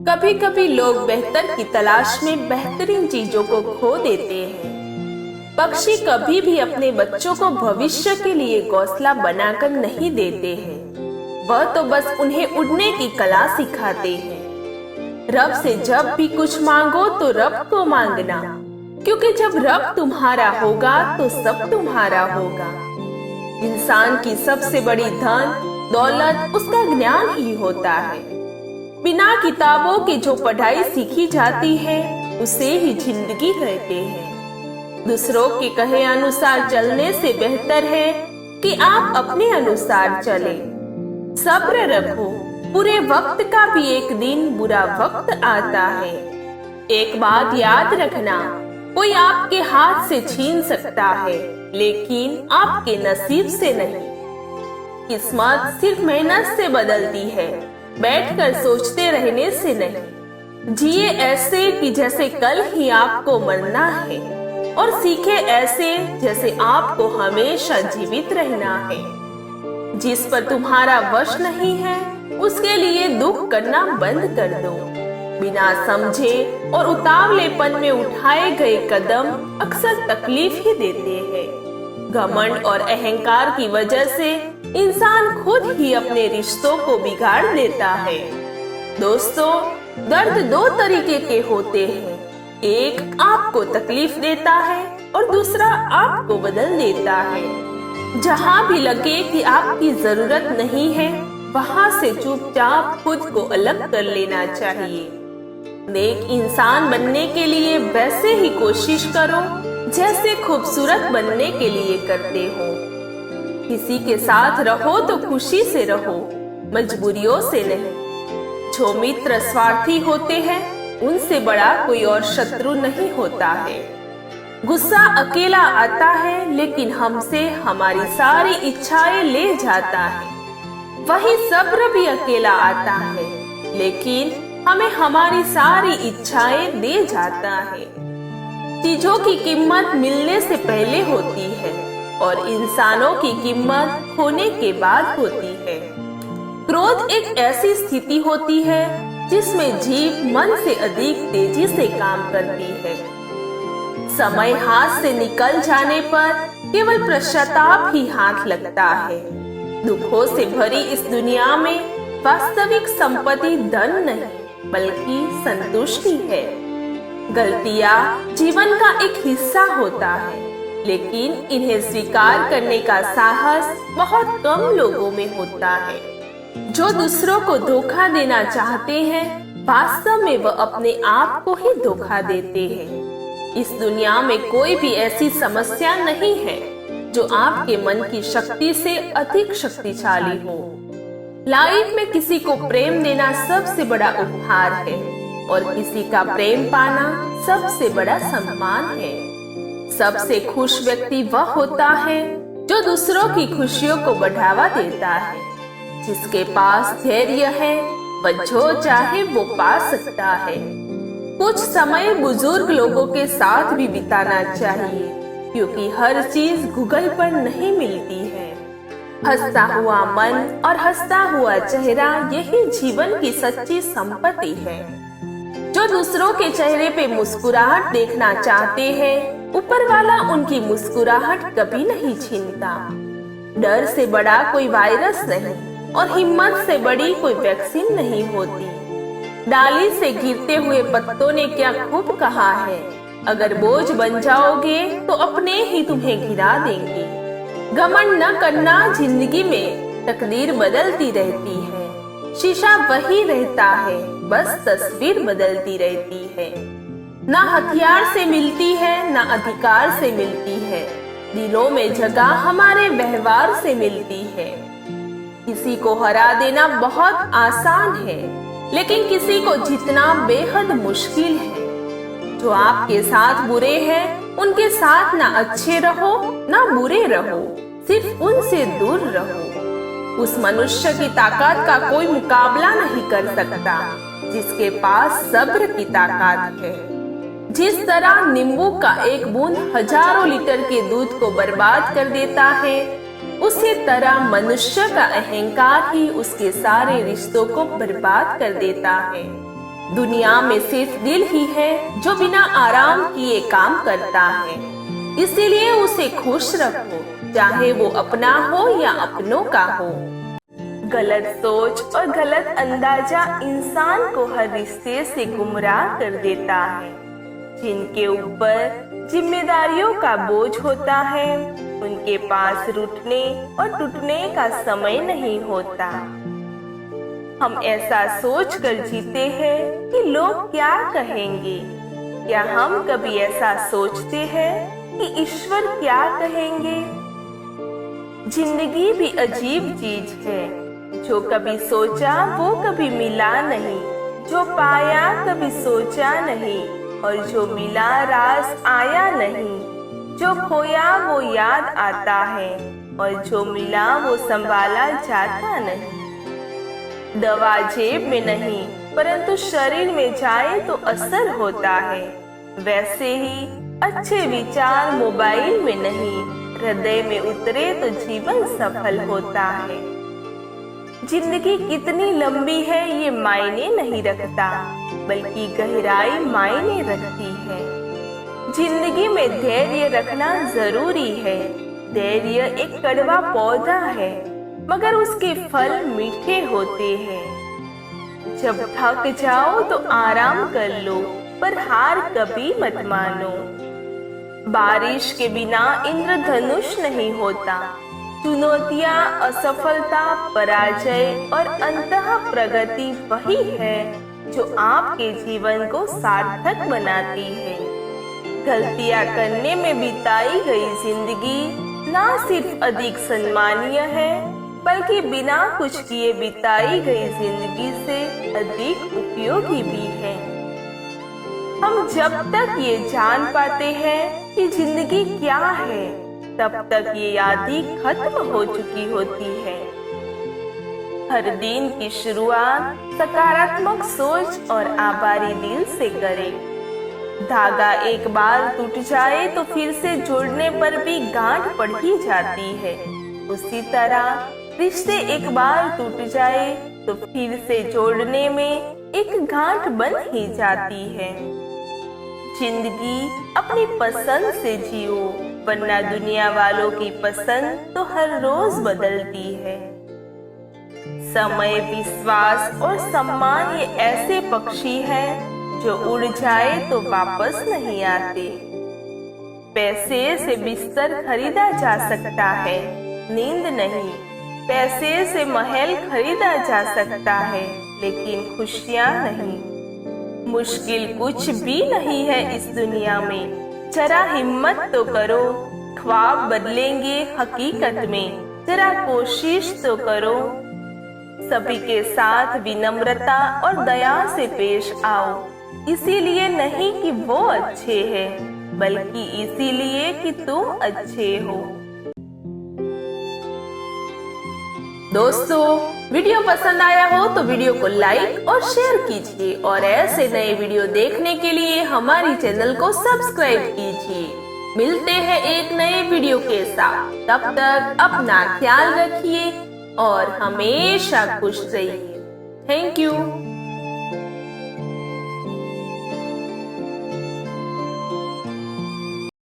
कभी कभी लोग बेहतर की तलाश में बेहतरीन चीजों को खो देते हैं। पक्षी कभी भी अपने बच्चों को भविष्य के लिए घोंसला बनाकर नहीं देते हैं, वह तो बस उन्हें उड़ने की कला सिखाते हैं। रब से जब भी कुछ मांगो तो रब को मांगना, क्योंकि जब रब तुम्हारा होगा तो सब तुम्हारा होगा। इंसान की सबसे बड़ी धन दौलत उसका ज्ञान ही होता है। बिना किताबों के जो पढ़ाई सीखी जाती है उसे ही जिंदगी कहते हैं। दूसरों के कहे अनुसार चलने से बेहतर है कि आप अपने अनुसार चले। सब्र रखो, बुरे वक्त का भी एक दिन बुरा वक्त आता है। एक बात याद रखना, कोई आपके हाथ से छीन सकता है लेकिन आपके नसीब से नहीं। किस्मत सिर्फ मेहनत से बदलती है, बैठकर सोचते रहने से नहीं। जिए ऐसे कि जैसे कल ही आपको मरना है, और सीखे ऐसे जैसे आपको हमेशा जीवित रहना है। जिस पर तुम्हारा वश नहीं है उसके लिए दुख करना बंद कर दो। बिना समझे और उतावलेपन में उठाए गए कदम अक्सर तकलीफ ही देते हैं। घमंड और अहंकार की वजह से इंसान खुद ही अपने रिश्तों को बिगाड़ देता है। दोस्तों, दर्द दो तरीके के होते हैं, एक आपको तकलीफ देता है और दूसरा आपको बदल देता है। जहाँ भी लगे कि आपकी जरूरत नहीं है वहाँ से चुपचाप खुद को अलग कर लेना चाहिए। नेक इंसान बनने के लिए वैसे ही कोशिश करो जैसे खूबसूरत बनने के लिए करते हो। किसी के साथ रहो तो खुशी से रहो, मजबूरियों से नहीं। जो मित्र स्वार्थी होते हैं उनसे बड़ा कोई और शत्रु नहीं होता है। गुस्सा अकेला आता है लेकिन हमसे हमारी सारी इच्छाएं ले जाता है। वही सब्र भी अकेला आता है लेकिन हमें हमारी सारी इच्छाएं दे जाता है। चीजों की कीमत मिलने से पहले होती है और इंसानों की कीमत होने के बाद होती है। क्रोध एक ऐसी स्थिति होती है जिसमें जीव मन से अधिक तेजी से काम करती है। समय हाथ से निकल जाने पर केवल पश्चाताप ही हाथ लगता है। दुखों से भरी इस दुनिया में वास्तविक संपत्ति धन नहीं बल्कि संतुष्टि है। गलतियां जीवन का एक हिस्सा होता है, लेकिन इन्हें स्वीकार करने का साहस बहुत कम लोगों में होता है। जो दूसरों को धोखा देना चाहते हैं वास्तव में वह अपने आप को ही धोखा देते हैं। इस दुनिया में कोई भी ऐसी समस्या नहीं है जो आपके मन की शक्ति से अधिक शक्तिशाली हो। लाइफ में किसी को प्रेम देना सबसे बड़ा उपहार है और किसी का प्रेम पाना सबसे बड़ा सम्मान है। सबसे खुश व्यक्ति वह होता है जो दूसरों की खुशियों को बढ़ावा देता है। जिसके पास धैर्य है वह जो चाहे वो पा सकता है। कुछ समय बुजुर्ग लोगों के साथ भी बिताना चाहिए, क्योंकि हर चीज गूगल पर नहीं मिलती है। हंसता हुआ मन और हंसता हुआ चेहरा यही जीवन की सच्ची संपत्ति है। जो दूसरों के चेहरे पे मुस्कुराहट देखना चाहते हैं, ऊपर वाला उनकी मुस्कुराहट कभी नहीं छीनता। डर से बड़ा कोई वायरस नहीं और हिम्मत से बड़ी कोई वैक्सीन नहीं होती। डाली से गिरते हुए पत्तों ने क्या खूब कहा है, अगर बोझ बन जाओगे तो अपने ही तुम्हें गिरा देंगे। घमंड न करना, जिंदगी में तकदीर बदलती रहती है। शीशा वही रहता है, बस तस्वीर बदलती रहती है। ना हथियार से मिलती है ना अधिकार से मिलती है, दिलों में जगह हमारे व्यवहार से मिलती है। किसी को हरा देना बहुत आसान है, लेकिन किसी को जीतना बेहद मुश्किल है। जो आपके साथ बुरे हैं उनके साथ ना अच्छे रहो ना बुरे रहो, सिर्फ उनसे दूर रहो। उस मनुष्य की ताकत का कोई मुकाबला नहीं कर सकता जिसके पास सब्र की ताकत है। जिस तरह नींबू का एक बूंद हजारों लीटर के दूध को बर्बाद कर देता है, उसी तरह मनुष्य का अहंकार ही उसके सारे रिश्तों को बर्बाद कर देता है। दुनिया में सिर्फ दिल ही है जो बिना आराम किए काम करता है, इसीलिए उसे खुश रखो, चाहे वो अपना हो या अपनों का हो। गलत सोच और गलत अंदाजा इंसान को हर रिश्ते से गुमराह कर देता है। जिनके ऊपर जिम्मेदारियों का बोझ होता है, उनके पास रूठने और टूटने का समय नहीं होता। हम ऐसा सोच कर जीते हैं कि लोग क्या कहेंगे। क्या हम कभी ऐसा सोचते हैं कि ईश्वर क्या कहेंगे? जिंदगी भी अजीब चीज है, जो कभी सोचा वो कभी मिला नहीं, जो पाया कभी सोचा नहीं, और जो मिला रास आया नहीं। जो खोया वो याद आता है, और जो मिला वो संभाला जाता नहीं। दवा जेब में नहीं परंतु शरीर में जाए तो असर होता है, वैसे ही अच्छे विचार मोबाइल में नहीं, हृदय में उतरे तो जीवन सफल होता है। जिंदगी कितनी लंबी है ये मायने नहीं रखता, बल्कि गहराई मायने रखती है। जिंदगी में धैर्य रखना जरूरी है। धैर्य एक कड़वा पौधा है, मगर उसके फल मीठे होते हैं। जब थक जाओ तो आराम कर लो, पर हार कभी मत मानो। बारिश के बिना इंद्रधनुष नहीं होता। चुनौतियां, असफलता, पराजय और अंतः प्रगति वही है जो आपके जीवन को सार्थक बनाती है। गलतियां करने में बिताई गई जिंदगी ना सिर्फ अधिक सम्मानीय है, बल्कि बिना कुछ किए बिताई गई जिंदगी से अधिक उपयोगी भी है। हम जब तक ये जान पाते हैं कि जिंदगी क्या है, तब तक ये यादें खत्म हो चुकी होती है। हर दिन की शुरुआत सकारात्मक सोच और आभारी दिल से करें। धागा एक बार टूट जाए तो फिर से जोड़ने पर भी गांठ पड़ ही जाती है। उसी तरह रिश्ते एक बार टूट जाए तो फिर से जोड़ने में एक गांठ बन ही जाती है। जिंदगी अपनी पसंद से जियो, वरना दुनिया वालों की पसंद तो हर रोज बदलती है। समय, विश्वास और सम्मान ये ऐसे पक्षी हैं जो उड़ जाए तो वापस नहीं आते। पैसे से बिस्तर खरीदा जा सकता है, नींद नहीं। पैसे से महल खरीदा जा सकता है, लेकिन खुशियां नहीं। मुश्किल कुछ भी नहीं है इस दुनिया में, जरा हिम्मत तो करो। ख्वाब बदलेंगे हकीकत में, जरा कोशिश तो करो। सभी के साथ विनम्रता और दया से पेश आओ, इसीलिए नहीं कि वो अच्छे हैं, बल्कि इसीलिए कि तुम अच्छे हो। दोस्तों, वीडियो पसंद आया हो तो वीडियो को लाइक और शेयर कीजिए, और ऐसे नए वीडियो देखने के लिए हमारी चैनल को सब्सक्राइब कीजिए। मिलते हैं एक नए वीडियो के साथ। तब तक अपना ख्याल रखिए और हमेशा खुश रहिए। Thank you.